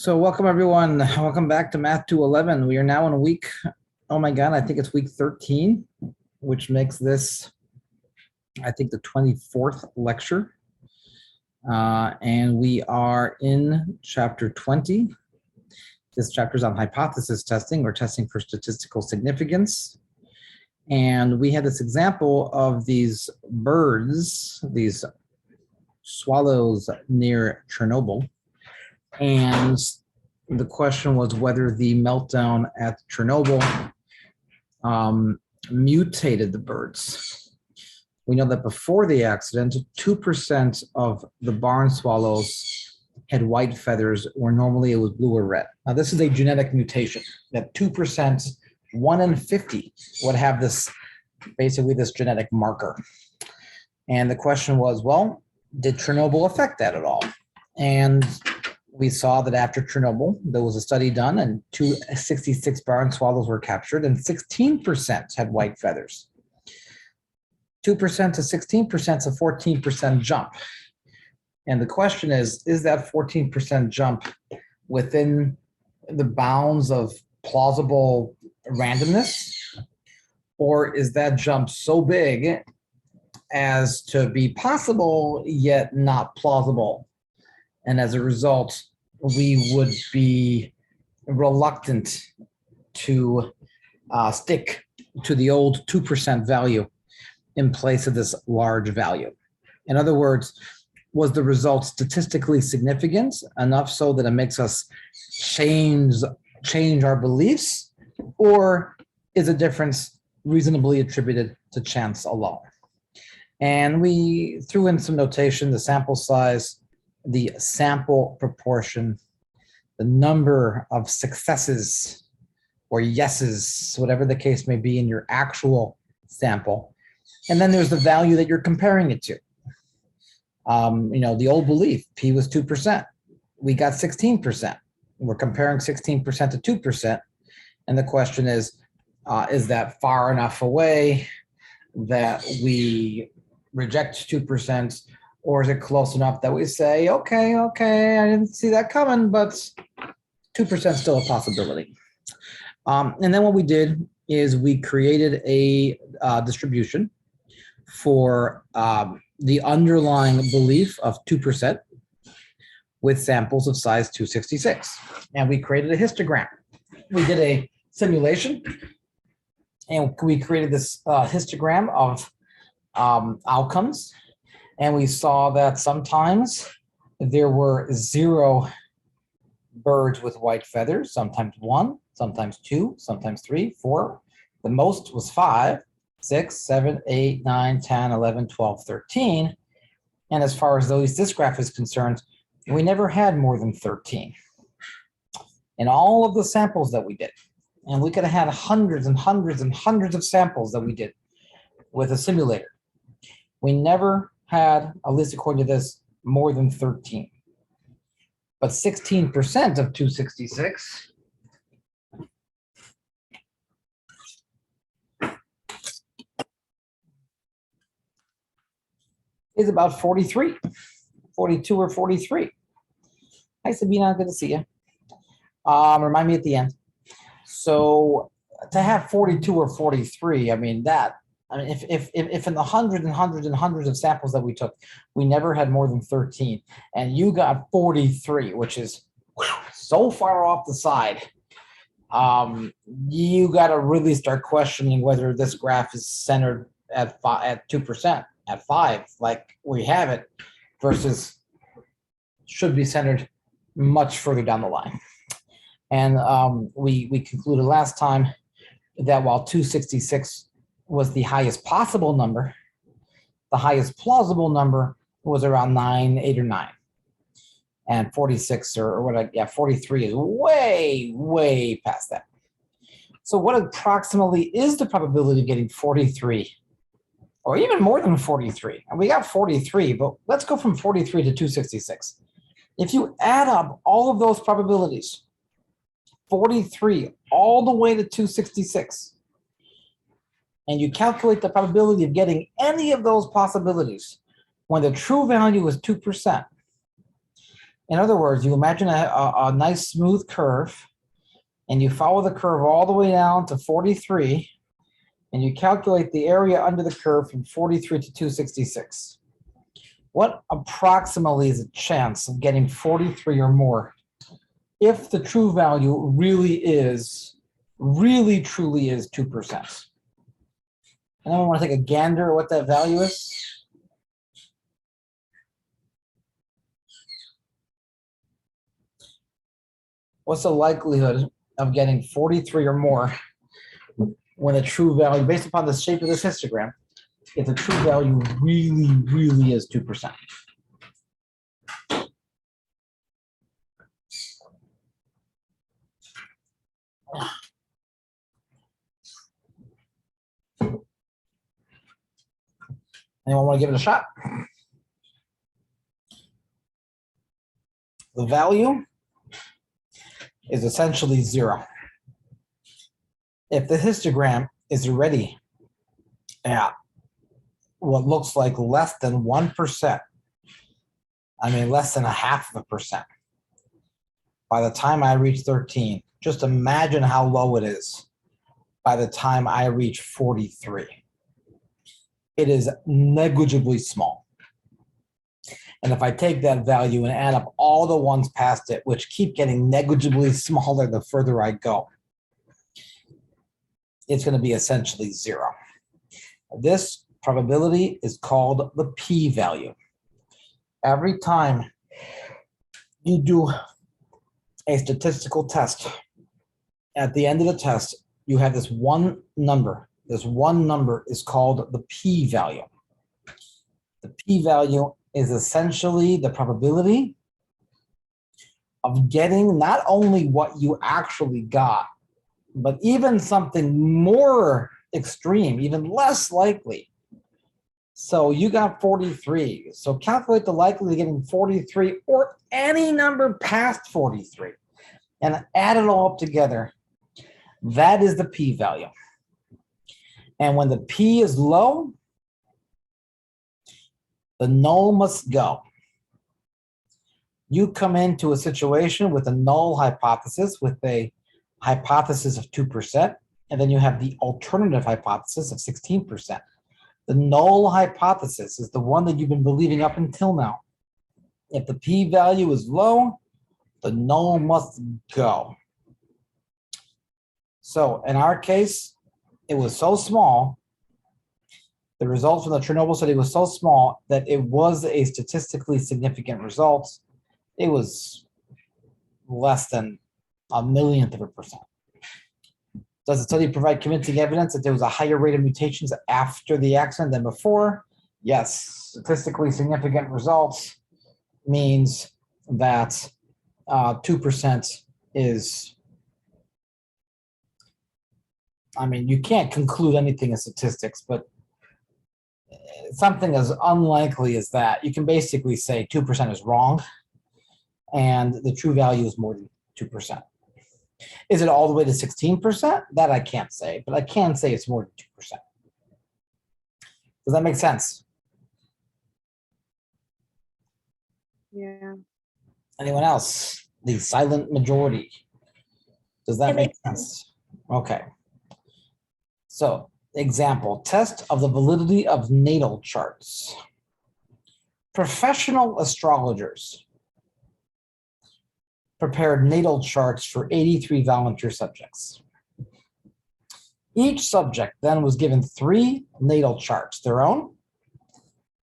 So welcome everyone. Welcome back to Math 211. We are now in week, oh my God, I think it's week 13, which makes this, I think, the 24th lecture. And we are in chapter 20. This chapter is on hypothesis testing or testing for statistical significance. And we had this example of these birds, these swallows near Chernobyl. And the question was whether the meltdown at Chernobyl mutated the birds. We know that before the accident, 2% of the barn swallows had white feathers, where normally it was blue or red. Now, this is a genetic mutation, that 2%, 1 in 50 would have this, basically this genetic marker. And the question was, well, did Chernobyl affect that at all? And we saw that after Chernobyl, there was a study done and 266 barn swallows were captured and 16% had white feathers. 2% to 16% is a 14% jump. And the question is that 14% jump within the bounds of plausible randomness? Or is that jump so big as to be possible yet not plausible? And as a result, we would be reluctant to stick to the old 2% value in place of this large value. In other words, was the result statistically significant enough so that it makes us change our beliefs, or is a difference reasonably attributed to chance alone? And we threw in some notation, the sample size, the sample proportion, the number of successes or yeses, whatever the case may be in your actual sample. And then there's the value that you're comparing it to. The old belief, P was 2%. We got 16%. We're comparing 16% to 2%. And the question is that far enough away that we reject 2%? Or is it close enough that we say, okay, I didn't see that coming, but 2% is still a possibility. And then what we did is we created a distribution for the underlying belief of 2% with samples of size 266. And we created a histogram. We did a simulation, and we created this histogram of outcomes. And we saw that sometimes there were 0 birds with white feathers, sometimes 1, sometimes 2, sometimes 3, 4. The most was 5, 6, 7, 8, 9, 10, 11, 12, 13. And as far as this graph is concerned, we never had more than 13 in all of the samples that we did. And we could have had hundreds and hundreds and hundreds of samples that we did with a simulator. We never had, at least according to this, more than 13. But 16% of 266 is about 43, 42 or 43. Hi, Sabina, good to see you. Remind me at the end. So to have 42 or 43, if in the hundreds and hundreds and hundreds of samples that we took, we never had more than 13, and you got 43, which is so far off the side, you got to really start questioning whether this graph is centered at 2%, at 5, like we have it, versus should be centered much further down the line. And we concluded last time that while 266 was the highest possible number, the highest plausible number was around 9, 8, or 9. And 46 or 43 is way, way past that. So what approximately is the probability of getting 43 or even more than 43? And we got 43, but let's go from 43 to 266. If you add up all of those probabilities, 43 all the way to 266, and you calculate the probability of getting any of those possibilities when the true value is 2%, In other words, you imagine a nice smooth curve, and you follow the curve all the way down to 43, and you calculate the area under the curve from 43 to 266. What approximately is the chance of getting 43 or more if the true value really truly is 2%? Anyone want to take a gander at what that value is? What's the likelihood of getting 43 or more when the true value, based upon the shape of this histogram, if the true value really is 2%? Anyone want to give it a shot? The value is essentially 0. If the histogram is already at what looks like less than 1%, I mean less than 0.5%, by the time I reach 13, just imagine how low it is by the time I reach 43. It is negligibly small. And if I take that value and add up all the ones past it, which keep getting negligibly smaller the further I go, it's going to be essentially 0. This probability is called the p-value. Every time you do a statistical test, at the end of the test, you have this one number. This one number is called the p-value. The p-value is essentially the probability of getting not only what you actually got, but even something more extreme, even less likely. So you got 43. So calculate the likelihood of getting 43 or any number past 43 and add it all up together. That is the p-value. And when the p is low, the null must go. You come into a situation with a null hypothesis with a hypothesis of 2%, and then you have the alternative hypothesis of 16%. The null hypothesis is the one that you've been believing up until now. If the p-value is low, the null must go. So in our case, it was so small, the results from the Chernobyl study was so small that it was a statistically significant result. It was less than 0.1%. Does the study provide convincing evidence that there was a higher rate of mutations after the accident than before? Yes. Statistically significant results means that 2% is, I mean, you can't conclude anything in statistics, but something as unlikely as that, you can basically say 2% is wrong and the true value is more than 2%. Is it all the way to 16%? That I can't say, but I can say it's more than 2%. Does that make sense? Yeah. Anyone else? The silent majority. Does that make sense? Okay. So, example, test of the validity of natal charts. Professional astrologers prepared natal charts for 83 volunteer subjects. Each subject then was given 3 natal charts, their own,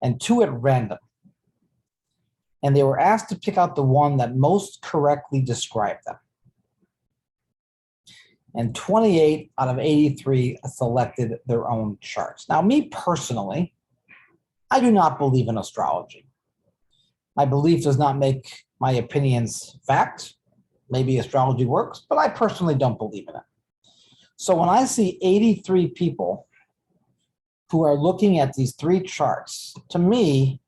and 2 at random. And they were asked to pick out the one that most correctly described them. And 28 out of 83 selected their own charts. Now, me personally, I do not believe in astrology. My belief does not make my opinions fact. Maybe astrology works, but I personally don't believe in it. So when I see 83 people who are looking at these 3 charts, to me,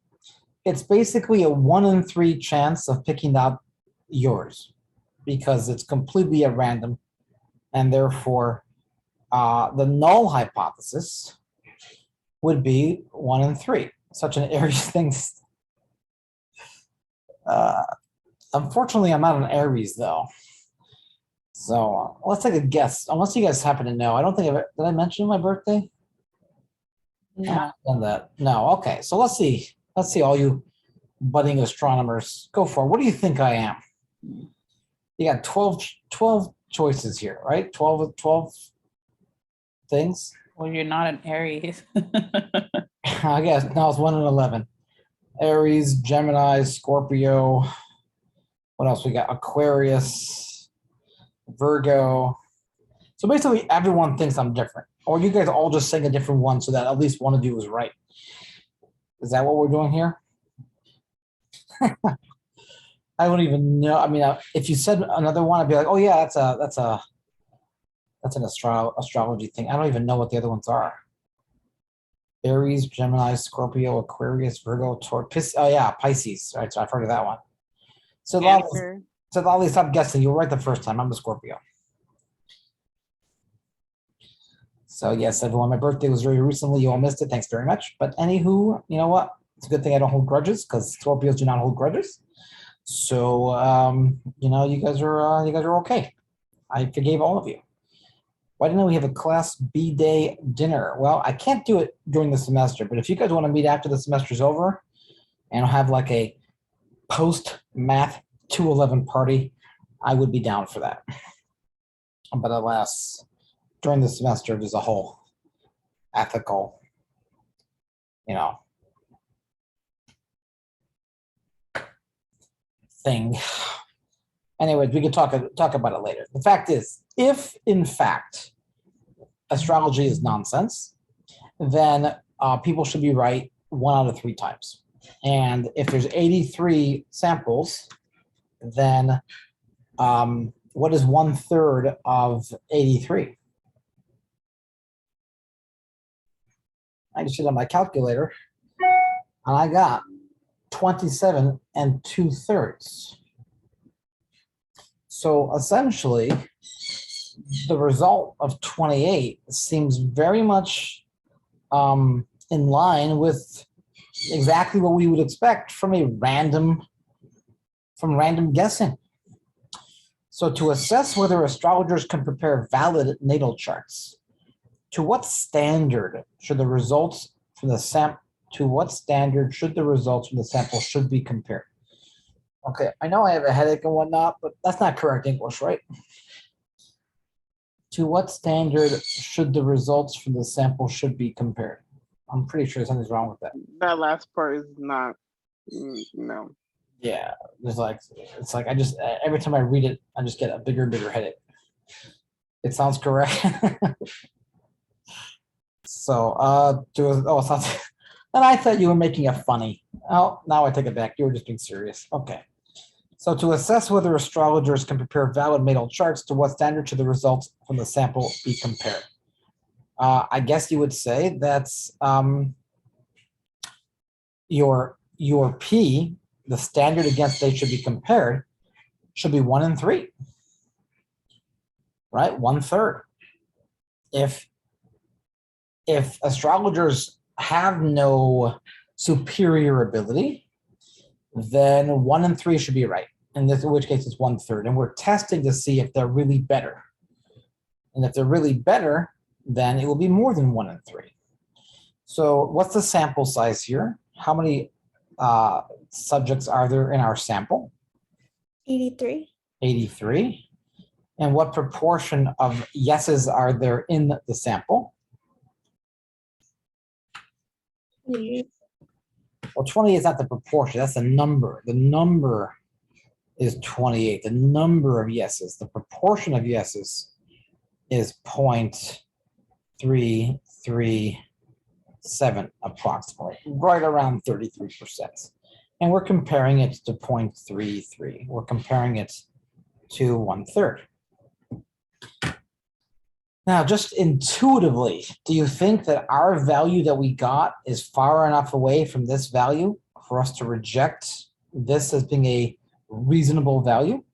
it's basically a 1 in 3 chance of picking out yours because it's completely at random. And therefore, the null hypothesis would be 1 in 3. Such an Aries thing. Unfortunately, I'm not an Aries though. So let's take a guess. Unless you guys happen to know, I don't think did I mention my birthday? No. Done that. No. Okay. So let's see. Let's see all you budding astronomers. Go for it. What do you think I am? You got 12 choices here, right? 12 things. Well, you're not an Aries. I guess no, it's 1 in 11. Aries, Gemini, Scorpio. What else we got? Aquarius, Virgo. So basically, everyone thinks I'm different, or you guys all just saying a different one, so that at least one of you is right. Is that what we're doing here? I don't even know. I mean, if you said another one, I'd be like, oh yeah, that's an astrology thing. I don't even know what the other ones are. Aries, Gemini, Scorpio, Aquarius, Virgo, Taurus. Oh yeah, Pisces. Right, so I've heard of that one. So Cancer. Lolly, stop guessing. You were right the first time. I'm a Scorpio. So yes, everyone, my birthday was very recently. You all missed it. Thanks very much. But anywho, you know what? It's a good thing I don't hold grudges because Scorpios do not hold grudges. So you know, you guys are okay. I forgave all of you. Why didn't we have a Class B day dinner? Well, I can't do it during the semester, but if you guys want to meet after the semester's over and have like a post math 211 party, I would be down for that. But alas, during the semester, there's a whole ethical, you know, thing. Anyways, we can talk about it later. The fact is, if in fact astrology is nonsense, then people should be right 1 out of 3 times. And if there's 83 samples, then what is 1/3 of 83? I just did on my calculator, and I got 27 2/3. So essentially, the result of 28 seems very much in line with exactly what we would expect from random guessing. So to assess whether astrologers can prepare valid natal charts, to what standard should the results from the sample should be compared? Okay, I know I have a headache and whatnot, but that's not correct English, right? To what standard should the results from the sample should be compared? I'm pretty sure something's wrong with that. That last part is not. No. Yeah, it's like I just every time I read it, I just get a bigger and bigger headache. It sounds correct. So it's not. And I thought you were making a funny. Oh, now I take it back. You were just being serious. Okay. So to assess whether astrologers can prepare valid natal charts, to what standard should the results from the sample be compared? I guess you would say that's your P, the standard against they should be compared, should be 1 in 3, right? 1/3. If astrologers have no superior ability, then 1 in 3 should be right. In which case it's 1/3. And we're testing to see if they're really better. And if they're really better, then it will be more than 1 in 3. So what's the sample size here? How many subjects are there in our sample? 83. 83. And what proportion of yeses are there in the sample? Well, 20 is not the proportion, that's the number. The number is 28, the number of yeses. The proportion of yeses is 0.337 approximately, right around 33%. And we're comparing it to 0.33. We're comparing it to 1/3. Now, just intuitively, do you think that our value that we got is far enough away from this value for us to reject this as being a reasonable value?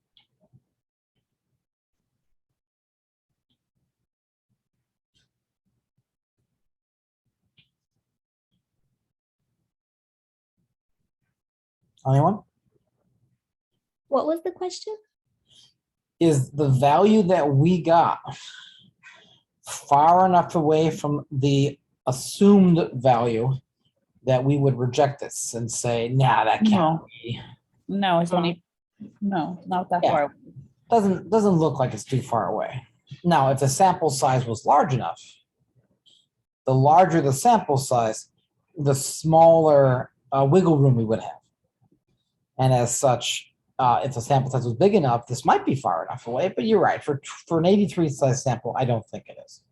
Anyone? What was the question? Is the value that we got far enough away from the assumed value that we would reject this and say, nah, that can't No. be. No, it's only, no, not that Yeah. far. Doesn't look like it's too far away. Now, if the sample size was large enough, the larger the sample size, the smaller wiggle room we would have. And as such, if the sample size was big enough, this might be far enough away, but you're right. For an 83 size sample, I don't think it is.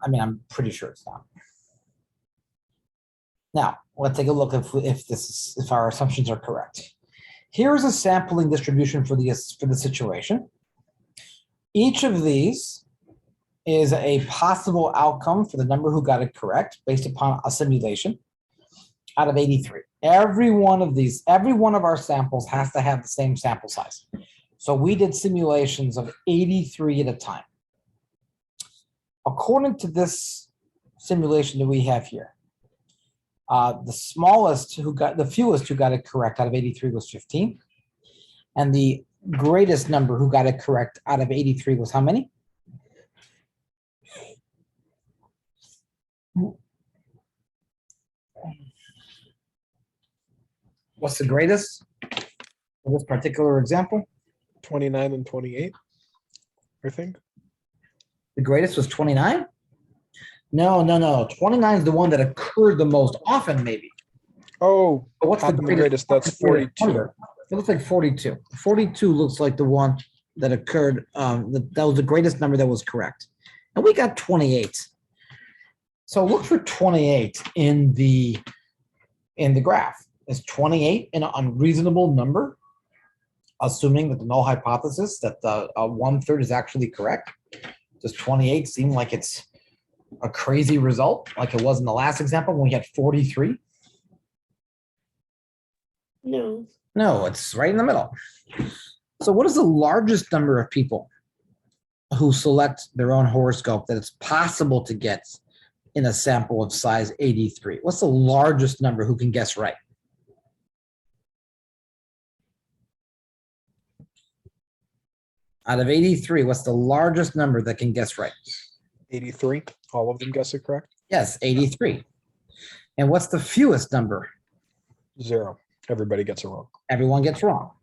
I mean, I'm pretty sure it's not. Now, let's take a look if our assumptions are correct. Here's a sampling distribution for the situation. Each of these is a possible outcome for the number who got it correct based upon a simulation out of 83. Every one of our samples has to have the same sample size. So we did simulations of 83 at a time. According to this simulation that we have here, the fewest who got it correct out of 83 was 15. And the greatest number who got it correct out of 83 was how many? What's the greatest for this particular example? 29 and 28, I think. The greatest was 29? No. 29 is the one that occurred the most often, maybe. Oh, But what's top the and the greatest? That's what's the greatest 42. number? It looks like 42. 42 looks like the one that occurred. That was the greatest number that was correct. And we got 28. So look for 28 in the graph. Is 28 an unreasonable number? Assuming that the null hypothesis that the 1/3 is actually correct. Does 28 seem like it's a crazy result, like it was in the last example when we had 43? No. No, it's right in the middle. So what is the largest number of people who select their own horoscope that it's possible to get in a sample of size 83? What's the largest number who can guess right? Out of 83, what's the largest number that can guess right? 83. All of them guess it correct. Yes, 83. And what's the fewest number? 0. Everybody gets it wrong. Everyone gets wrong.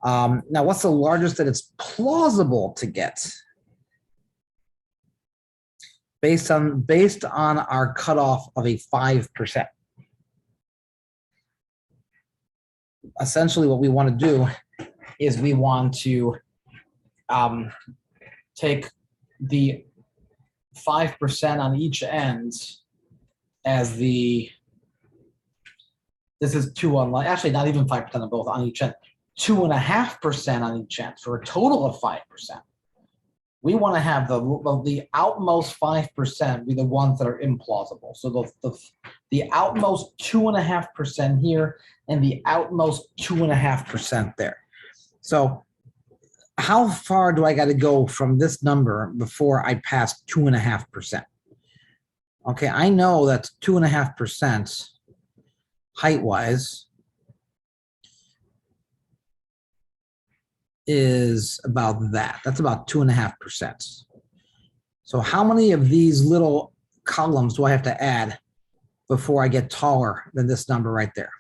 Now, what's the largest that it's plausible to get? Based on our cutoff of a 5%. Essentially, what we want to do is we want to take the 5% on each end as this is 2 on, actually not even 5% on both on each end, 2.5% on each end for a total of 5%. We want to have the outmost 5% be the ones that are implausible. So the outmost 2.5% here and the outmost 2.5% there. So how far do I got to go from this number before I pass 2.5%? Okay, I know that 2.5% height-wise is about that. That's about 2.5%. So how many of these little columns do I have to add before I get taller than this number right there?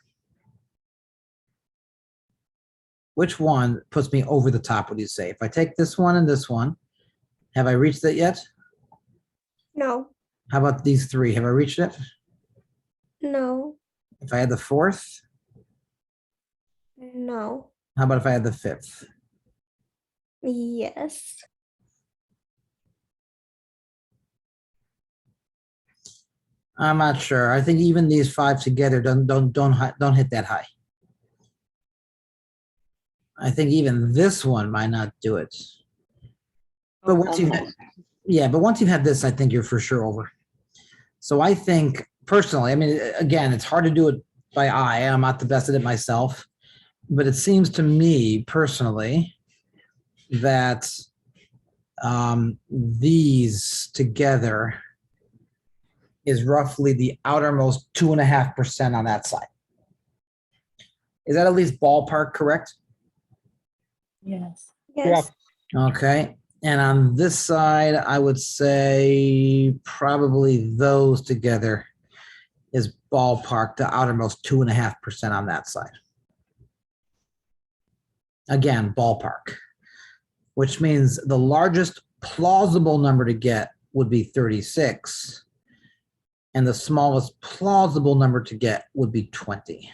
Which one puts me over the top, would you say? If I take this one and this one, have I reached it yet? No. How about these three? Have I reached it? No. If I had the fourth, No. how about if I had the fifth? Yes. I'm not sure. I think even these 5 together don't hit that high. I think even this one might not do it. But once you've had this, I think you're for sure over. So I think personally, I mean, again, it's hard to do it by eye. I'm not the best at it myself, but it seems to me personally that these together is roughly the outermost 2.5% on that side. Is that at least ballpark correct? Yes. Yes. Okay. And on this side, I would say probably those together is ballpark, the outermost 2.5% on that side. Again, ballpark, which means the largest plausible number to get would be 36. And the smallest plausible number to get would be 20.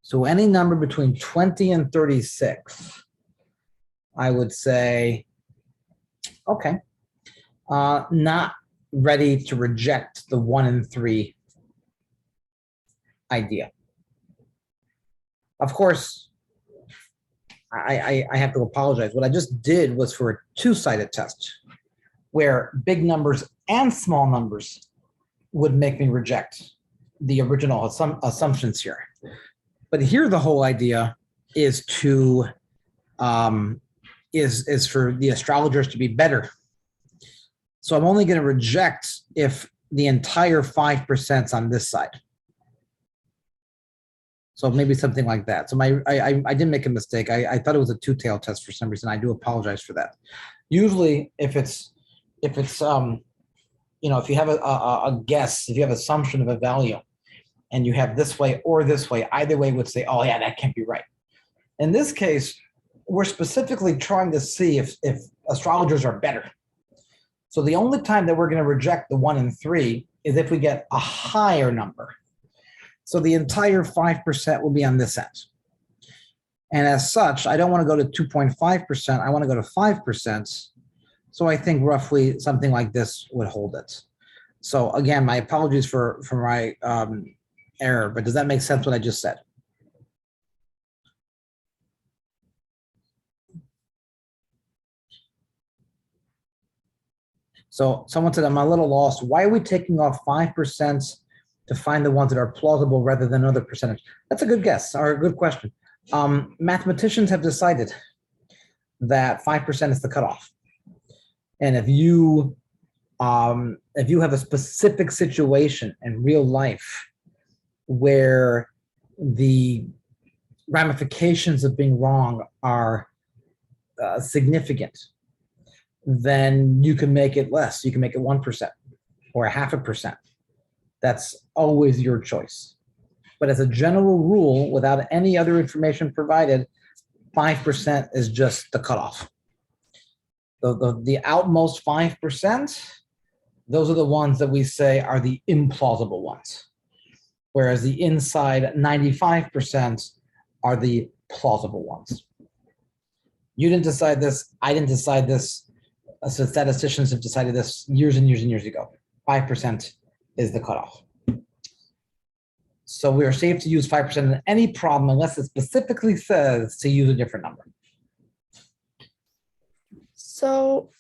So any number between 20 and 36, I would say, okay, not ready to reject the 1 and 3 idea. Of course, I have to apologize. What I just did was for a two-sided test where big numbers and small numbers would make me reject the original assumptions here. But here the whole idea is to is for the astrologers to be better. So I'm only going to reject if the entire 5% on this side. So maybe something like that. So I didn't make a mistake. I thought it was a two-tailed test for some reason. I do apologize for that. Usually if it's you know, if you have a guess, if you have assumption of a value and you have this way or this way, either way would say, oh yeah, that can't be right. In this case, we're specifically trying to see if astrologers are better. So the only time that we're going to reject the 1 and 3 is if we get a higher number. So the entire 5% will be on this end. And as such, I don't want to go to 2.5%. I want to go to 5%. So I think roughly something like this would hold it. So again, my apologies for my error, but does that make sense what I just said? So someone said, I'm a little lost. Why are we taking off 5% to find the ones that are plausible rather than another percentage? That's a good guess or a good question. Mathematicians have decided that 5% is the cutoff. And if you have a specific situation in real life where the ramifications of being wrong are significant, then you can make it less. You can make it 1% or 0.5%. That's always your choice. But as a general rule, without any other information provided, 5% is just the cutoff. The outmost 5%, those are the ones that we say are the implausible ones. Whereas the inside 95% are the plausible ones. You didn't decide this. I didn't decide this. So statisticians have decided this years and years and years ago. 5% is the cutoff. So we are safe to use 5% in any problem unless it specifically says to use a different number. So,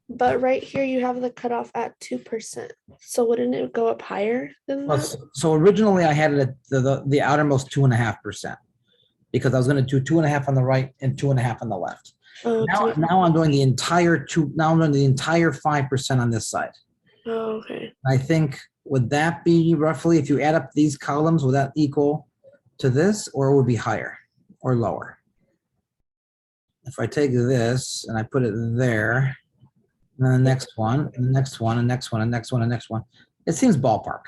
but right here you have the cutoff at 2%. So wouldn't it go up higher than that? So originally I had it at the outermost 2.5% because I was going to do 2.5 on the right and 2.5 on the left. Oh, Now I'm doing the entire 5% on this side. Oh, okay. I think, would that be roughly, if you add up these columns, would that equal to this, or would it be higher or lower? If I take this and I put it there, and then the next one, and the next one, and next one, and next one, and next one, it seems ballpark.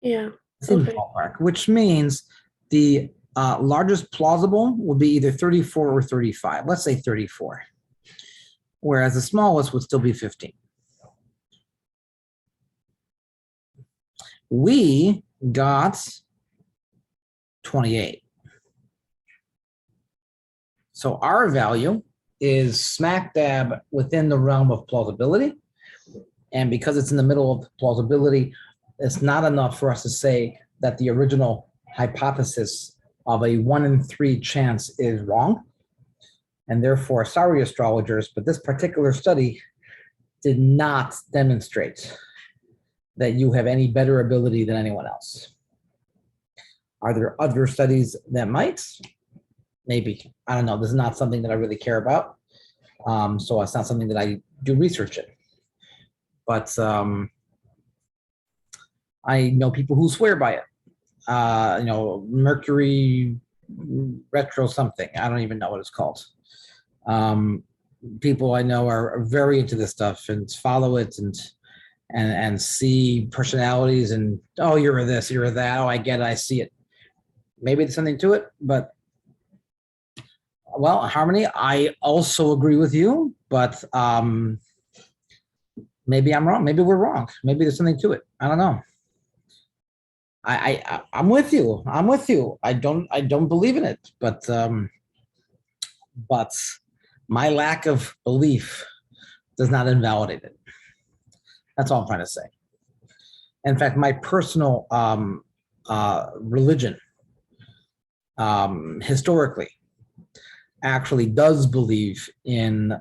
Yeah. It seems Okay. ballpark, which means the largest plausible will be either 34 or 35. Let's say 34. Whereas the smallest would still be 15. We got 28. So our value is smack dab within the realm of plausibility. And because it's in the middle of plausibility, it's not enough for us to say that the original hypothesis of a 1 in 3 chance is wrong. And therefore, sorry, astrologers, but this particular study did not demonstrate that you have any better ability than anyone else. Are there other studies that might? Maybe. I don't know. This is not something that I really care about. So it's not something that I do research in. But I know people who swear by it. Mercury retro something. I don't even know what it's called. People I know are very into this stuff and follow it and see personalities and, oh, you're this, you're that. Oh, I get it. I see it. Maybe there's something to it, but well, Harmony, I also agree with you, but maybe I'm wrong. Maybe we're wrong. Maybe there's something to it. I don't know. I'm with you. I'm with you. I don't believe in it, but my lack of belief does not invalidate it. That's all I'm trying to say. In fact, my personal religion historically actually does believe in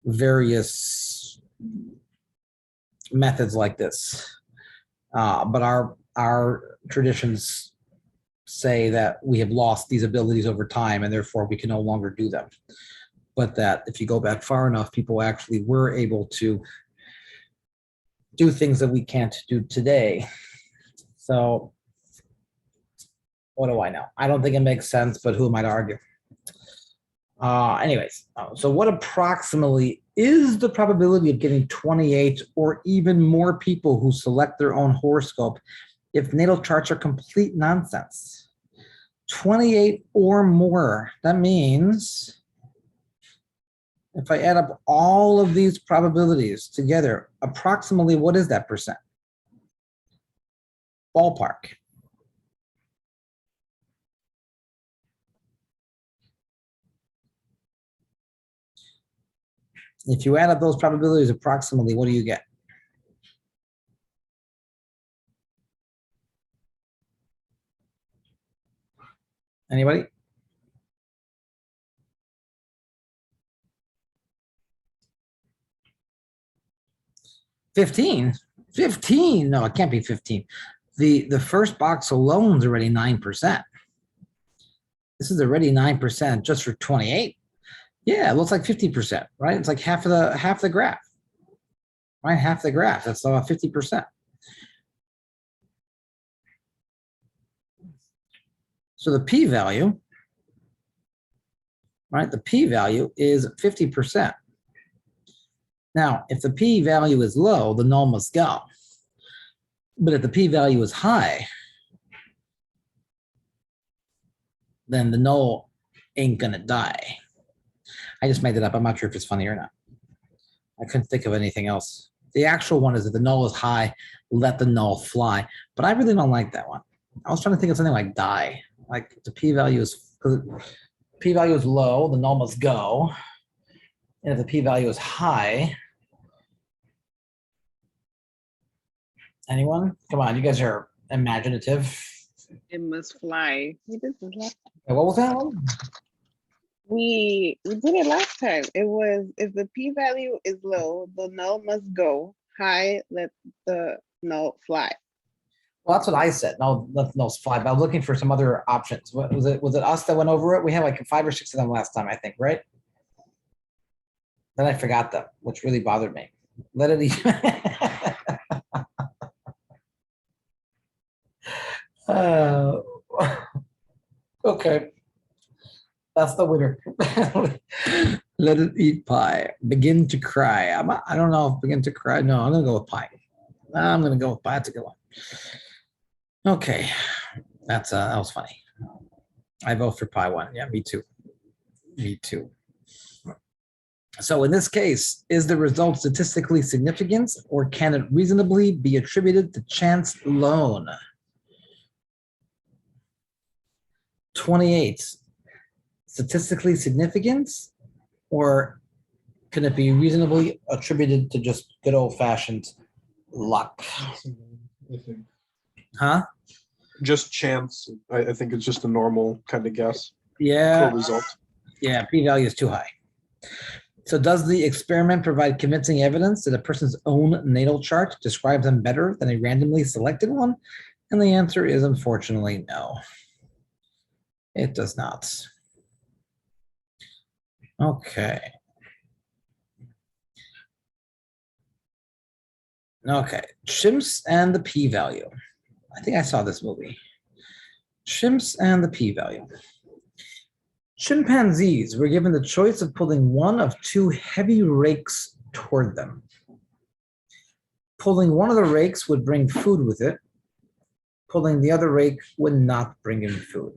various methods like this. But our traditions say that we have lost these abilities over time and therefore we can no longer do them. But that if you go back far enough, people actually were able to do things that we can't do today. So what do I know? I don't think it makes sense, but who am I to argue? Anyways, so what approximately is the probability of getting 28 or even more people who select their own horoscope if natal charts are complete nonsense? 28 or more. That means if I add up all of these probabilities together, approximately what is that percent? Ballpark. If you add up those probabilities approximately, what do you get? Anybody? $15? $15? No, it can't be 15. The first box alone is already 9%. This is already 9% just for 28. Yeah, it looks like 50%, right? It's like half the graph. Right, half the graph. That's 50%. So the p-value, right? The p-value is 50%. Now, if the p-value is low, the null must go. But if the p-value is high, then the null ain't gonna die. I just made it up. I'm not sure if it's funny or not. I couldn't think of anything else. The actual one is that the null is high, let the null fly. But I really don't like that one. I was trying to think of something like die. Like the p-value is low, the null must go. And if the p-value is high, anyone? Come on, you guys are imaginative. It must fly. We did this last time. What was that one? We did it last time. It was if the p-value is low, the null must go. High, let the null fly. Well, that's what I said. No, let the nulls fly. But I was looking for some other options. What was it? Was it us that went over it? We had like 5 or 6 of them last time, I think, right? Then I forgot them, which really bothered me. Let it eat. Okay. That's the winner. Let it eat pie. Begin to cry. I don't know if begin to cry. No, I'm going to go with pie. I'm going to go with pie. That's a good one. Okay. That was funny. I vote for pie one. Yeah, me too. Me too. So in this case, is the result statistically significant or can it reasonably be attributed to chance alone? 28. Statistically significant, or can it be reasonably attributed to just good old-fashioned luck? I think Huh? just chance. I think it's just a normal kind of guess. Yeah. Result. Yeah, p-value is too high. So does the experiment provide convincing evidence that a person's own natal chart describes them better than a randomly selected one? And the answer is unfortunately no. It does not. Okay. Okay, chimps and the p-value. I think I saw this movie. Chimps and the p-value. Chimpanzees were given the choice of pulling one of two heavy rakes toward them. Pulling one of the rakes would bring food with it. Pulling the other rake would not bring in food.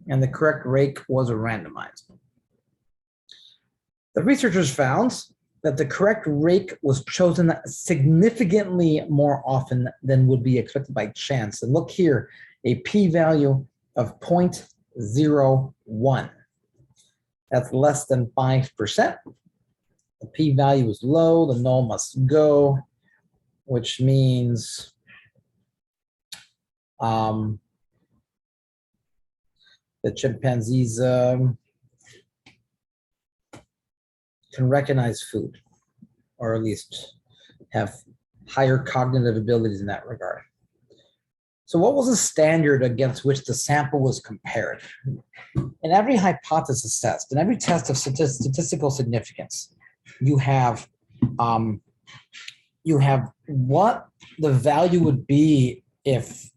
And the correct rake was randomized. The researchers found that the correct rake was chosen significantly more often than would be expected by chance. And look here, a p-value of 0.01. That's less than 5%. The p-value is low, the null must go, which means the chimpanzees can recognize food, or at least have higher cognitive abilities in that regard. So what was the standard against which the sample was compared? In every hypothesis test, in every test of statistical significance, you have what the value would be if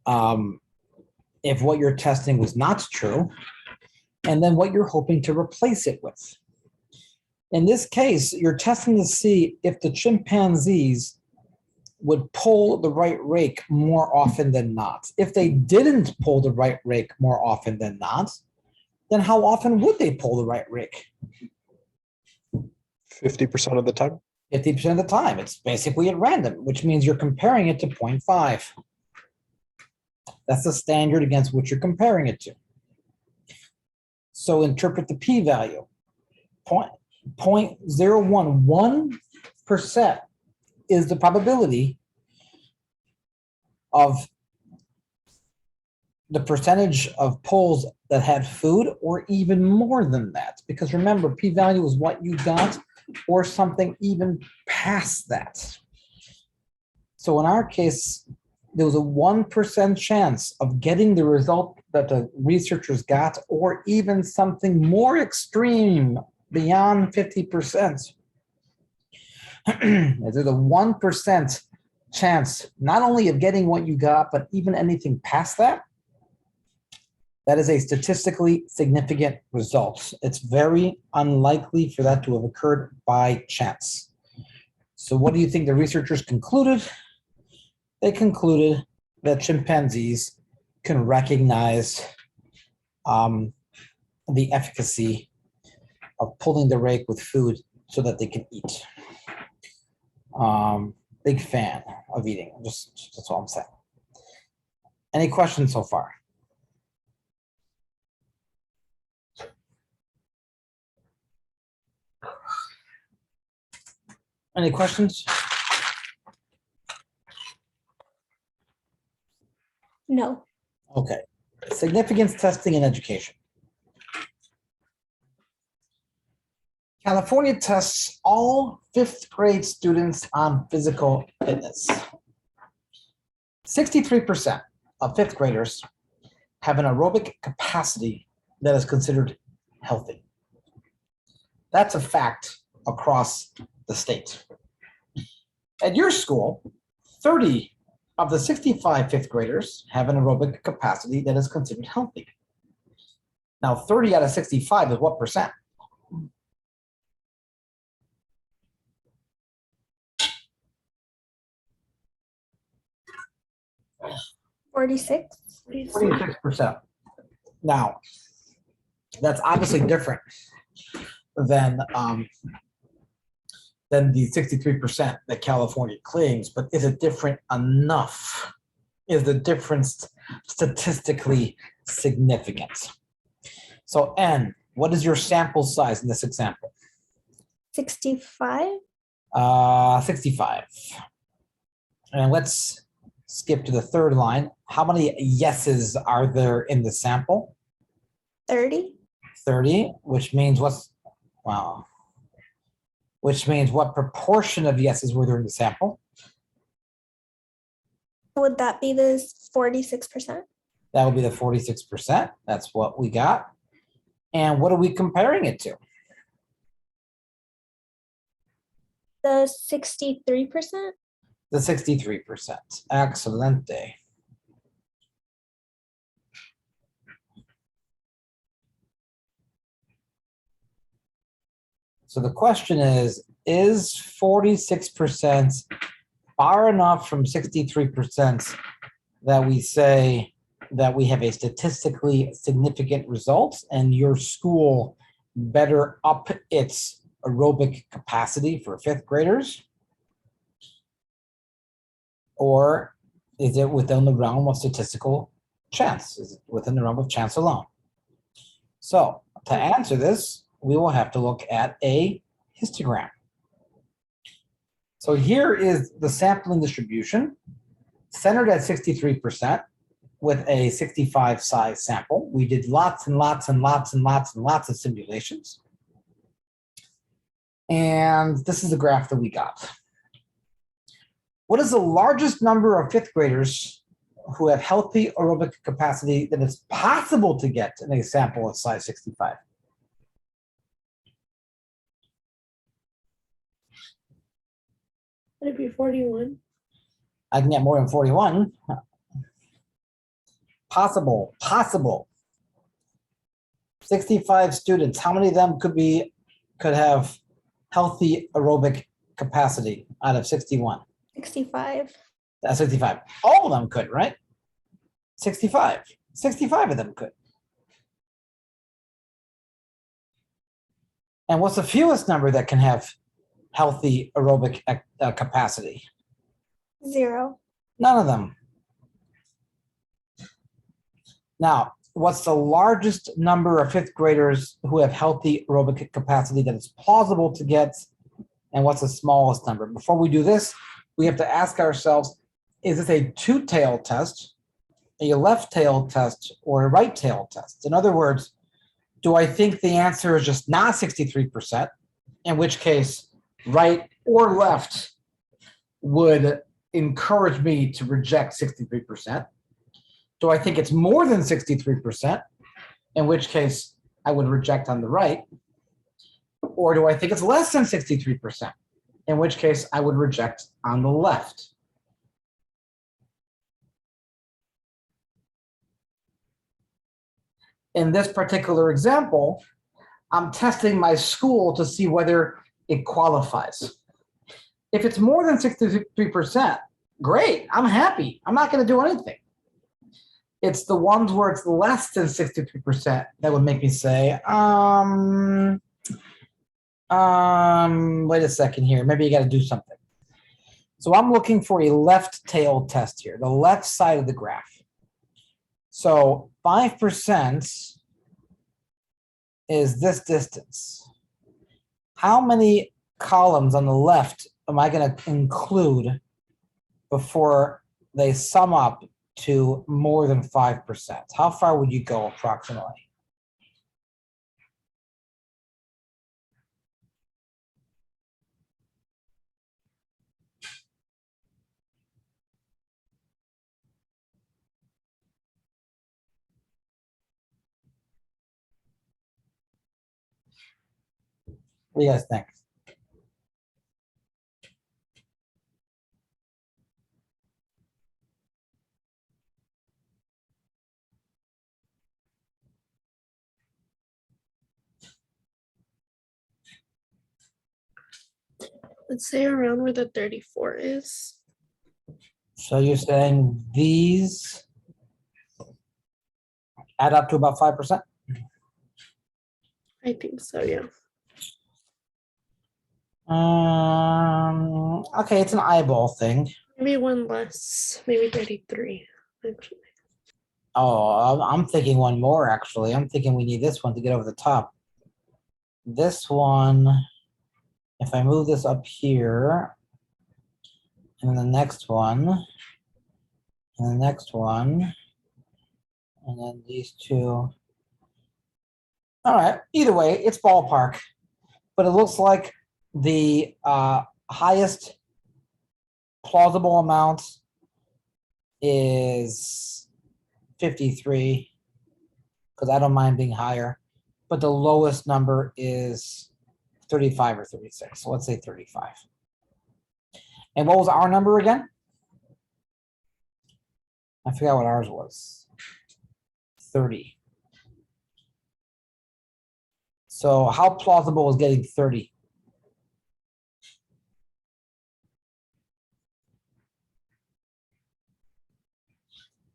what you're testing was not true, and then what you're hoping to replace it with. In this case, you're testing to see if the chimpanzees would pull the right rake more often than not. If they didn't pull the right rake more often than not, then how often would they pull the right rake? 50% of the time. 50% of the time. It's basically at random, which means you're comparing it to 0.5. That's the standard against which you're comparing it to. So interpret the p-value. 0.011% is the probability of the percentage of polls that had food, or even more than that. Because remember, p-value is what you got, or something even past that. So in our case, there was a 1% chance of getting the result that the researchers got, or even something more extreme beyond 50%. There's a 1% chance not only of getting what you got, but even anything past that. That is a statistically significant result. It's very unlikely for that to have occurred by chance. So what do you think the researchers concluded? They concluded that chimpanzees can recognize the efficacy of pulling the rake with food so that they can eat. Big fan of eating. That's all I'm saying. Any questions so far? Any questions? No. Okay. Significance testing in education. California tests all 5th grade students on physical fitness. 63% of 5th graders have an aerobic capacity that is considered healthy. That's a fact across the state. At your school, 30 of the 65 5th graders have an aerobic capacity that is considered healthy. Now, 30 out of 65 is what percent? 46. 46%. Now, that's obviously different than the 63% that California claims, but is it different enough? Is the difference statistically significant? So N, what is your sample size in this example? 65. 65. And let's skip to the third line. How many yeses are there in the sample? 30. 30, which means what's, wow. Which means what proportion of yeses were there in the sample? Would that be the 46%? That would be the 46%. That's what we got. And what are we comparing it to? The 63%? The 63%. Excelente. So the question is 46% far enough from 63% that we say that we have a statistically significant result and your school better up its aerobic capacity for fifth graders? Or is it within the realm of statistical chance? Is it within the realm of chance alone? So to answer this, we will have to look at a histogram. So here is the sampling distribution centered at 63% with a 65 size sample. We did lots and lots and lots and lots and lots of simulations. And this is the graph that we got. What is the largest number of fifth graders who have healthy aerobic capacity that is possible to get in a sample of size 65? Would it be 41? I can get more than 41. Possible. 65 students. How many of them could have healthy aerobic capacity out of 61? 65. That's 65. All of them could, right? 65. 65 of them could. And what's the fewest number that can have healthy aerobic capacity? 0. None of them. Now, what's the largest number of fifth graders who have healthy aerobic capacity that is plausible to get? And what's the smallest number? Before we do this, we have to ask ourselves, is this a two-tailed test, a left-tailed test, or a right-tailed test? In other words, do I think the answer is just not 63%, in which case right or left would encourage me to reject 63%? Do I think it's more than 63%, in which case I would reject on the right? Or do I think it's less than 63%, in which case I would reject on the left? In this particular example, I'm testing my school to see whether it qualifies. If it's more than 63%, great, I'm happy. I'm not going to do anything. It's the ones where it's less than 63% that would make me say, wait a second here. Maybe you got to do something. So I'm looking for a left tail test here, the left side of the graph. So 5% is this distance. How many columns on the left am I going to include before they sum up to more than 5%? How far would you go approximately? What do you guys think? Let's say around where the 34 is. So you're saying these add up to about 5%? I think so, yeah. Okay, it's an eyeball thing. Maybe one less, maybe 33, actually. Oh, I'm thinking one more, actually. I'm thinking we need this one to get over the top. This one, if I move this up here, and then the next one, and the next one, and then these two. All right, either way, it's ballpark. But it looks like the highest plausible amount is 53, because I don't mind being higher. But the lowest number is 35 or 36. So let's say 35. And what was our number again? I forgot what ours was. 30. So how plausible is getting 30?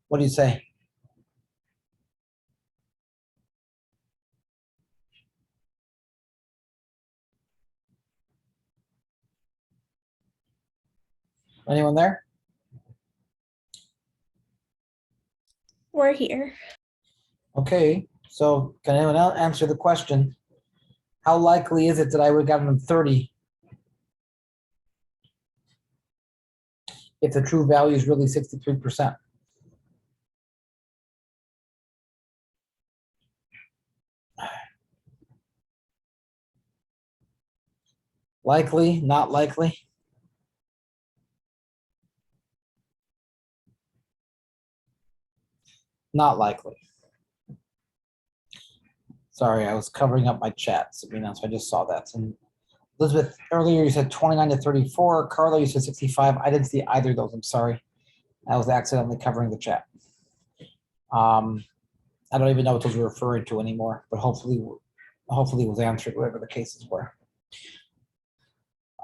What do you say? Anyone there? We're here. Okay, so can anyone else answer the question? How likely is it that I would have gotten 30 if the true value is really 63%? Likely, not likely? Not likely. Sorry, I was covering up my chat, Sabrina, so I just saw that. And Elizabeth, earlier you said 29 to 34. Carla, you said 65. I didn't see either of those. I'm sorry. I was accidentally covering the chat. I don't even know what those were referring to anymore, but hopefully it was answered, whatever the cases were.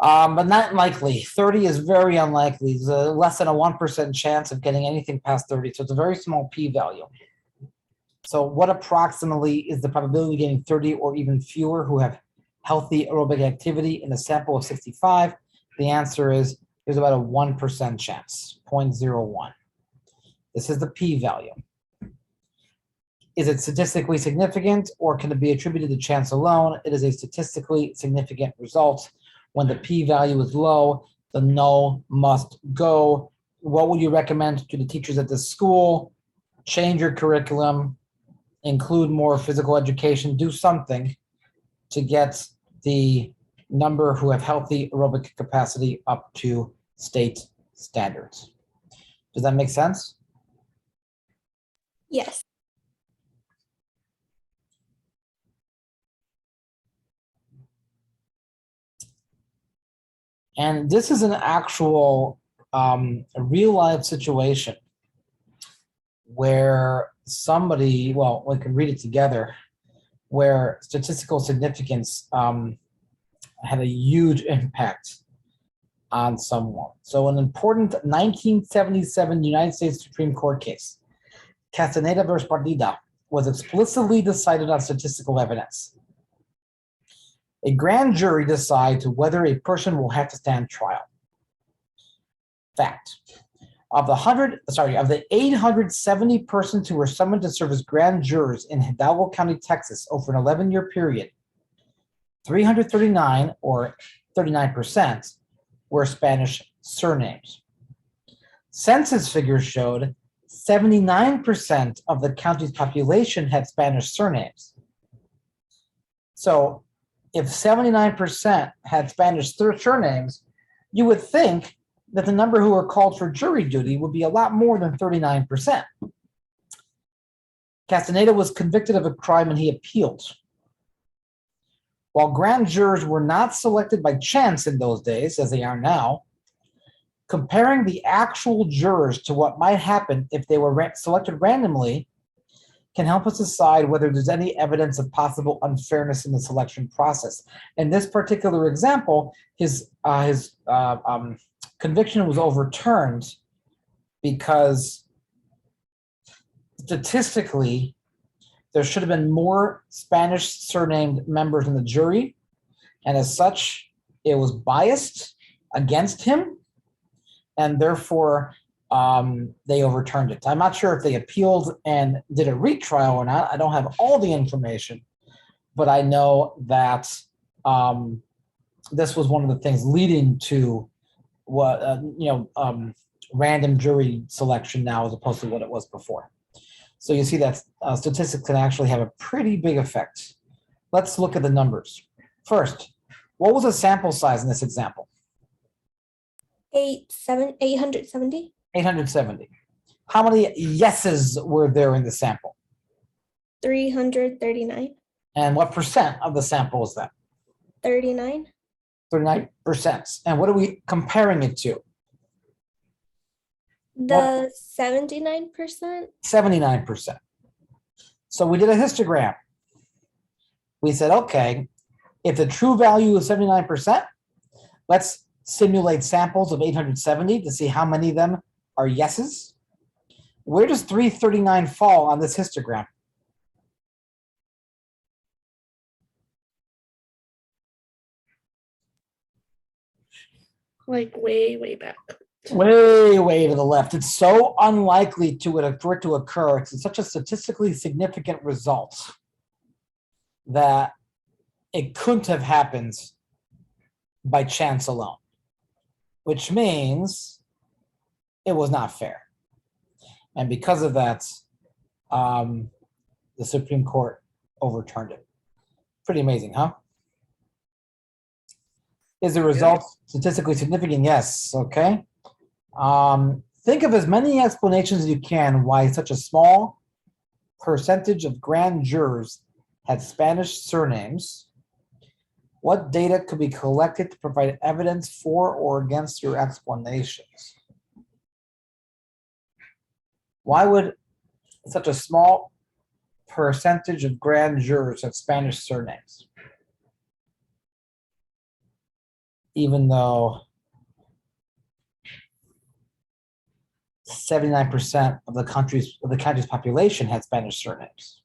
But not likely. 30 is very unlikely. There's less than a 1% chance of getting anything past 30. So it's a very small p-value. So what approximately is the probability of getting 30 or even fewer who have healthy aerobic activity in a sample of 65? The answer is there's about a 1% chance, 0.01. This is the p-value. Is it statistically significant or can it be attributed to chance alone? It is a statistically significant result. When the p-value is low, the null must go. What would you recommend to the teachers at this school? Change your curriculum, include more physical education, do something to get the number who have healthy aerobic capacity up to state standards. Does that make sense? Yes. And this is an actual a real life situation where somebody, well, we can read it together, where statistical significance had a huge impact on someone. So an important 1977 United States Supreme Court case, Castaneda versus Partida, was explicitly decided on statistical evidence. A grand jury decides whether a person will have to stand trial. Fact. Of the 870 persons who were summoned to serve as grand jurors in Hidalgo County, Texas, over an 11-year period, 339, or 39%, were Spanish surnames. Census figures showed 79% of the county's population had Spanish surnames. So if 79% had Spanish surnames, you would think that the number who were called for jury duty would be a lot more than 39%. Castaneda was convicted of a crime and he appealed. While grand jurors were not selected by chance in those days, as they are now, comparing the actual jurors to what might happen if they were selected randomly can help us decide whether there's any evidence of possible unfairness in the selection process. In this particular example, his conviction was overturned because statistically, there should have been more Spanish surnamed members in the jury, and as such, it was biased against him, and therefore they overturned it. I'm not sure if they appealed and did a retrial or not. I don't have all the information, but I know that this was one of the things leading to what random jury selection now as opposed to what it was before. So you see that statistics can actually have a pretty big effect. Let's look at the numbers. First, what was the sample size in this example? 870. 870. How many yeses were there in the sample? 339. And what percent of the sample was that? 39. 39%. And what are we comparing it to? The 79%? 79%. So we did a histogram. We said, okay, if the true value is 79%, let's simulate samples of 870 to see how many of them are yeses. Where does 339 fall on this histogram? Like way, way back. Way to the left. It's so unlikely for it to occur. It's such a statistically significant result that it couldn't have happened by chance alone, which means it was not fair. And because of that, the Supreme Court overturned it. Pretty amazing, huh? Is the result statistically significant? Yes. Okay. Think of as many explanations as you can why such a small percentage of grand jurors had Spanish surnames. What data could be collected to provide evidence for or against your explanations? Why would such a small percentage of grand jurors have Spanish surnames? Even though 79% of the country's population had Spanish surnames.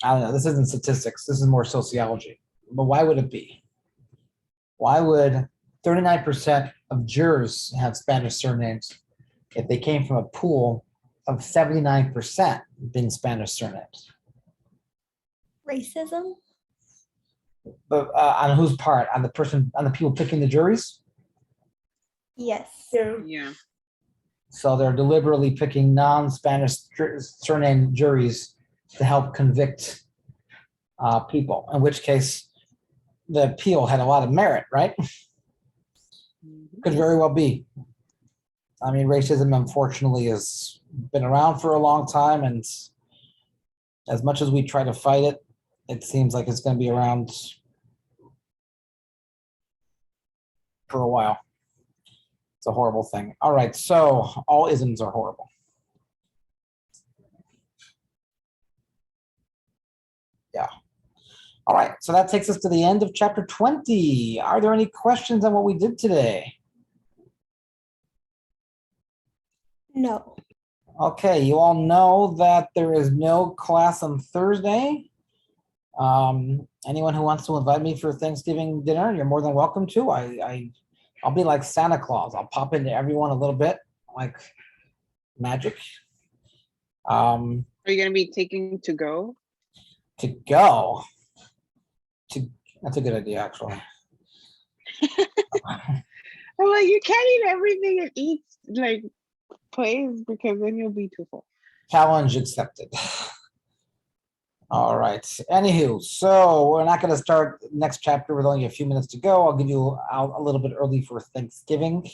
I don't know. This isn't statistics. This is more sociology. But why would it be? Why would 39% of jurors have Spanish surnames if they came from a pool of 79% being Spanish surnames? Racism? But on whose part? On the people picking the juries? Yes. Yeah. Yeah. So they're deliberately picking non-Spanish surname juries to help convict people, in which case the appeal had a lot of merit, right? Could very well be. I mean, racism, unfortunately, has been around for a long time, and as much as we try to fight it, it seems like it's going to be around for a while. It's a horrible thing. All right, so all isms are horrible. Yeah. All right, so that takes us to the end of chapter 20. Are there any questions on what we did today? No. Okay, you all know that there is no class on Thursday. Anyone who wants to invite me for Thanksgiving dinner, you're more than welcome to. I'll be like Santa Claus. I'll pop into everyone a little bit, like magic. Are you gonna be taking to go? To go. That's a good idea, actually. I'm like, you can't eat everything at each like place because then you'll be too full. Challenge accepted. All right. Anywho, so we're not going to start next chapter with only a few minutes to go. I'll give you out a little bit early for Thanksgiving.